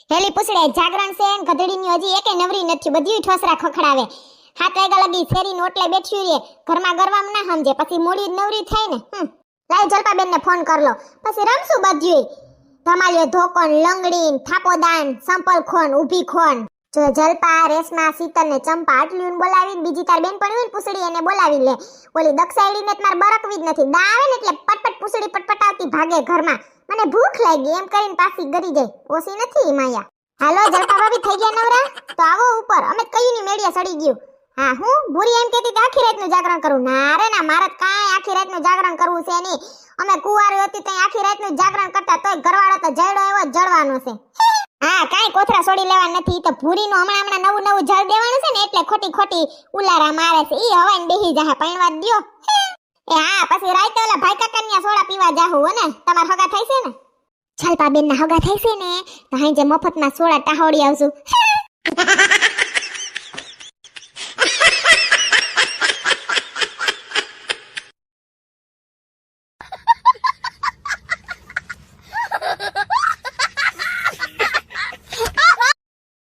હેલી પૂછડે જાગરણ છે ને ગધડીની હજી એકે નવરી નથી, બધી ઠોસરા ખખડાવે. 7 વાગ્યા લગી શેરીની ઓટલે બેઠી રે, ઘરમાં ગરવામાં ના સમજે, પછી મોડી નવરી થાય ને. લાવ જલપાબેન ને ફોન કર લો, પછી રમશું બધુંય. ધમાલિયો ધોકોન, લંગડીન, થાપોદાન, સંપલ ખોન, ઊભી ખોન. જો જલપા, રેશમા, શીતલ ને ચંપા આટલીને બોલાવીને બીજી તાર બેન પણ હોય ને પૂછડી એને બોલાવી લે. ઓલી દક્ષાઈડીને માર બરકવી જ નથી, દા આવે ને એટલે પટપટ પૂછડી પટપટાવતી ભાગે ઘરમાં. મને ભૂખ લાગી એમ કરીને પાછી ગરી જાય, ઓસી નથી માયા. હાલો જલપા ભાભી થઈ ગયા નવરા? તો આવો ઉપર, અમે કયું ની મેડિયા સડી ગયું. હા હું ભૂરી એમ કહેતી કે આખી રાતનું જાગરણ કરું. ના રે ના, મારે કાંઈ આખી રાતનું જાગરણ કરવું છે નહીં. અમે કુંવારી હતી ત્યાં આખી રાતનું જાગરણ કરતા, તોય ઘરવાળો તો જડો એવો જ જળવાનો છે. હા કાંઈ કોથરા છોડી લેવા નથી, તો ભૂરીનું હમણાં નવું જળ દેવાનું છે ને એટલે ખોટી ઉલારા મારે છે. ઈ હવાઈને બેહી જાહે, પૈણવા દ્યો. એ હા પછી રાતે ઓલા ભાઈ કાકાનિયા સોડા પીવા જાહું હો ને, તમાર હગા થાય છે ને? જલપાબેન ના હગા થાય છે ને, તો હાંજે મફતમાં સોડા ટાહોડી આવશું.